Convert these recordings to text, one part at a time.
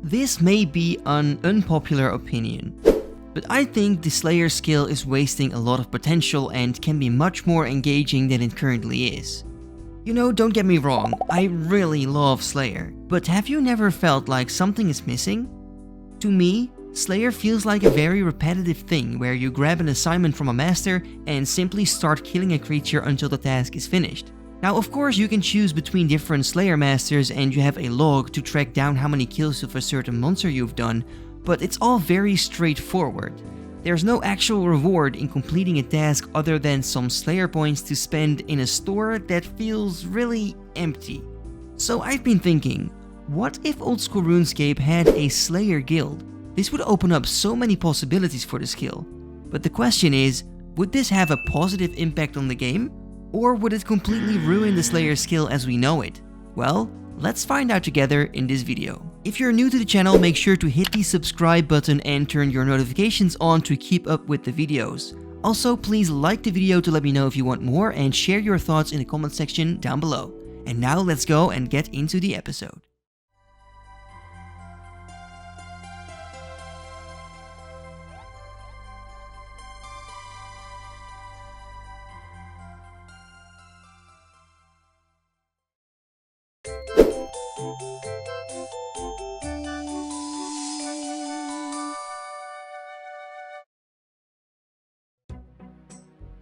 This may be an unpopular opinion, but I think the Slayer skill is wasting a lot of potential and can be much more engaging than it currently is. You know, don't get me wrong, I really love Slayer, but have you never felt like something is missing? To me, Slayer feels like a very repetitive thing where you grab an assignment from a master and simply start killing a creature until the task is finished. Now, of course, you can choose between different Slayer masters and you have a log to track down how many kills of a certain monster you've done, but it's all very straightforward. There's no actual reward in completing a task other than some Slayer points to spend in a store that feels really empty. So I've been thinking, what if old school RuneScape had a Slayer guild? This would open up so many possibilities for the skill. But the question is, would this have a positive impact on the game? Or would it completely ruin the Slayer skill as we know it? Well, let's find out together in this video. If you're new to the channel, make sure to hit the subscribe button and turn your notifications on to keep up with the videos. Also, please like the video to let me know if you want more and share your thoughts in the comment section down below. And now let's go and get into the episode.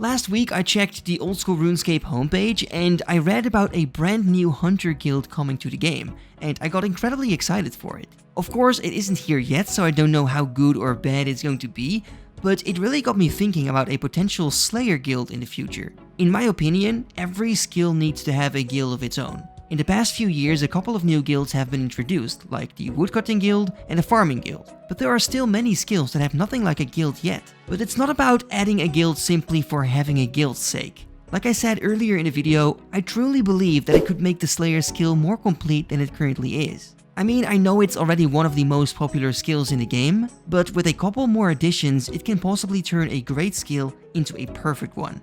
Last week I checked the Old School RuneScape homepage and I read about a brand new hunter guild coming to the game, and I got incredibly excited for it. Of course, it isn't here yet, so I don't know how good or bad it's going to be, but it really got me thinking about a potential Slayer guild in the future. In my opinion, every skill needs to have a guild of its own. In the past few years, a couple of new guilds have been introduced, like the Woodcutting Guild and the Farming Guild. But there are still many skills that have nothing like a guild yet. But it's not about adding a guild simply for having a guild's sake. Like I said earlier in the video, I truly believe that it could make the Slayer skill more complete than it currently is. I mean, I know it's already one of the most popular skills in the game, but with a couple more additions, it can possibly turn a great skill into a perfect one.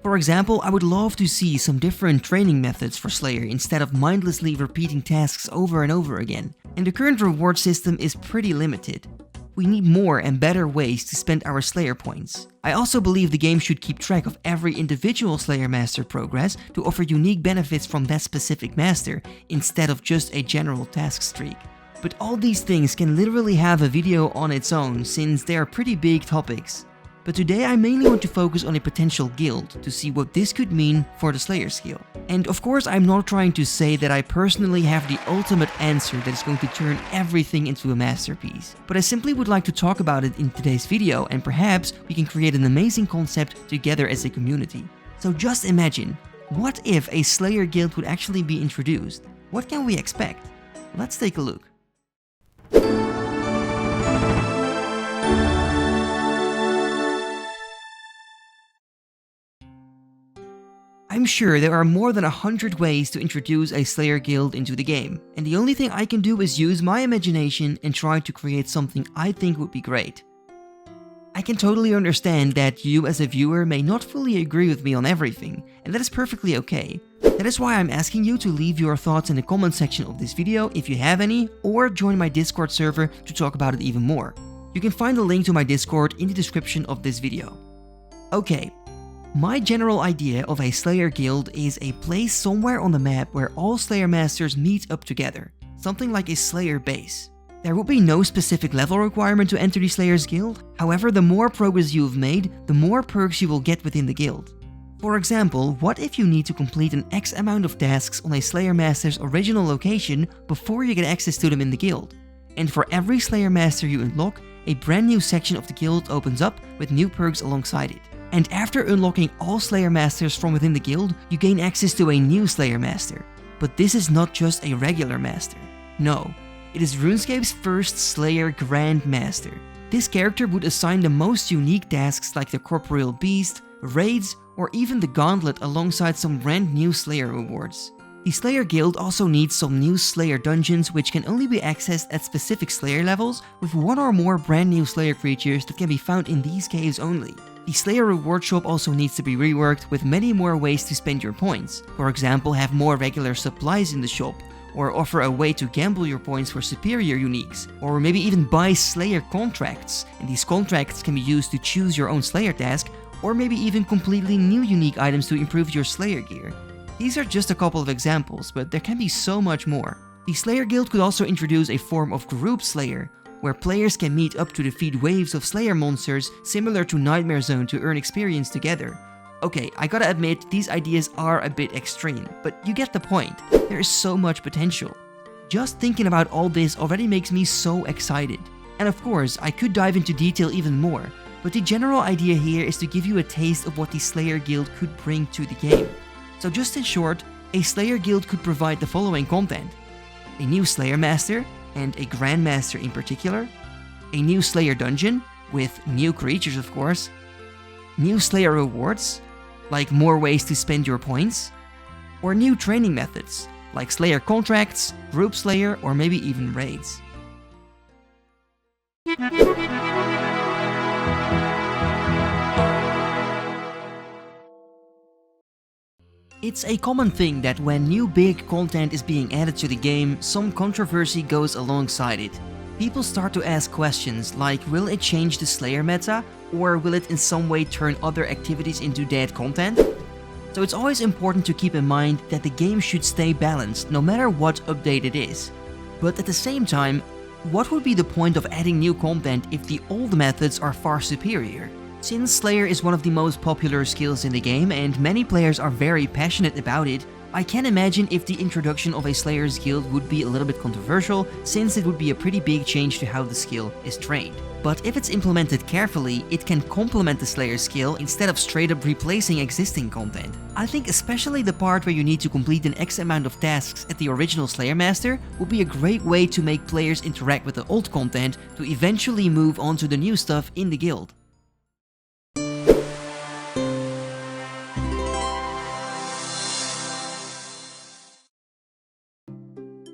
For example, I would love to see some different training methods for Slayer instead of mindlessly repeating tasks over and over again. And the current reward system is pretty limited. We need more and better ways to spend our Slayer points. I also believe the game should keep track of every individual Slayer master progress to offer unique benefits from that specific master, instead of just a general task streak. But all these things can literally have a video on its own, since they are pretty big topics. But today I mainly want to focus on a potential guild to see what this could mean for the Slayer skill. And of course, I'm not trying to say that I personally have the ultimate answer that is going to turn everything into a masterpiece. But I simply would like to talk about it in today's video, and perhaps we can create an amazing concept together as a community. So just imagine, what if a Slayer guild would actually be introduced? What can we expect? Let's take a look. I'm sure there are more than 100 ways to introduce a Slayer guild into the game, and the only thing I can do is use my imagination and try to create something I think would be great. I can totally understand that you as a viewer may not fully agree with me on everything, and that is perfectly okay. That is why I'm asking you to leave your thoughts in the comment section of this video if you have any, or join my Discord server to talk about it even more. You can find the link to my Discord in the description of this video. Okay. My general idea of a Slayer guild is a place somewhere on the map where all Slayer masters meet up together, something like a Slayer base. There will be no specific level requirement to enter the Slayer's guild, however, the more progress you've made, the more perks you will get within the guild. For example, what if you need to complete an X amount of tasks on a Slayer master's original location before you get access to them in the guild? And for every Slayer master you unlock, a brand new section of the guild opens up with new perks alongside it. And after unlocking all Slayer Masters from within the guild, you gain access to a new Slayer Master. But this is not just a regular Master. No, it is RuneScape's first Slayer Grand Master. This character would assign the most unique tasks like the Corporeal Beast, raids, or even the Gauntlet alongside some brand new Slayer rewards. The Slayer Guild also needs some new Slayer dungeons which can only be accessed at specific Slayer levels, with one or more brand new Slayer creatures that can be found in these caves only. The Slayer reward shop also needs to be reworked with many more ways to spend your points. For example, have more regular supplies in the shop, or offer a way to gamble your points for superior uniques, or maybe even buy Slayer contracts, and these contracts can be used to choose your own Slayer task, or maybe even completely new unique items to improve your Slayer gear. These are just a couple of examples, but there can be so much more. The Slayer Guild could also introduce a form of group Slayer, where players can meet up to defeat waves of Slayer monsters similar to Nightmare Zone to earn experience together. Okay, I gotta admit, these ideas are a bit extreme, but you get the point. There is so much potential. Just thinking about all this already makes me so excited. And of course, I could dive into detail even more, but the general idea here is to give you a taste of what the Slayer Guild could bring to the game. So just in short, a Slayer Guild could provide the following content: a new Slayer Master, and a Grandmaster in particular, a new Slayer Dungeon, with new creatures of course, new Slayer rewards, like more ways to spend your points, or new training methods, like Slayer contracts, Group Slayer, or maybe even raids. It's a common thing that when new big content is being added to the game, some controversy goes alongside it. People start to ask questions like, will it change the Slayer meta, or will it in some way turn other activities into dead content? So it's always important to keep in mind that the game should stay balanced no matter what update it is. But at the same time, what would be the point of adding new content if the old methods are far superior? Since Slayer is one of the most popular skills in the game and many players are very passionate about it, I can imagine if the introduction of a Slayer's Guild would be a little bit controversial, since it would be a pretty big change to how the skill is trained. But if it's implemented carefully, it can complement the Slayer's skill instead of straight up replacing existing content. I think especially the part where you need to complete an X amount of tasks at the original Slayer Master would be a great way to make players interact with the old content to eventually move on to the new stuff in the guild.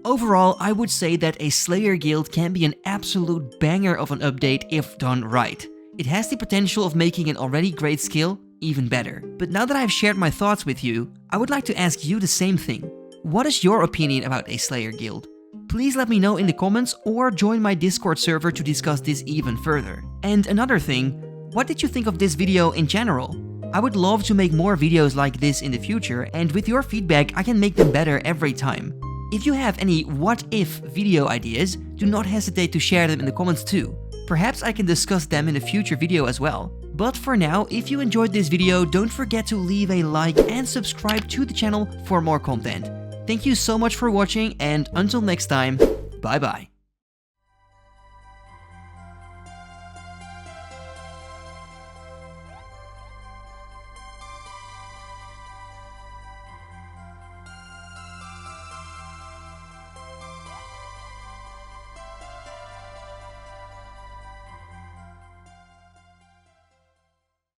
Overall, I would say that a Slayer Guild can be an absolute banger of an update if done right. It has the potential of making an already great skill even better. But now that I've shared my thoughts with you, I would like to ask you the same thing. What is your opinion about a Slayer Guild? Please let me know in the comments or join my Discord server to discuss this even further. And another thing, what did you think of this video in general? I would love to make more videos like this in the future, and with your feedback I can make them better every time. If you have any what-if video ideas, do not hesitate to share them in the comments too. Perhaps I can discuss them in a future video as well. But for now, if you enjoyed this video, don't forget to leave a like and subscribe to the channel for more content. Thank you so much for watching, and until next time, bye bye.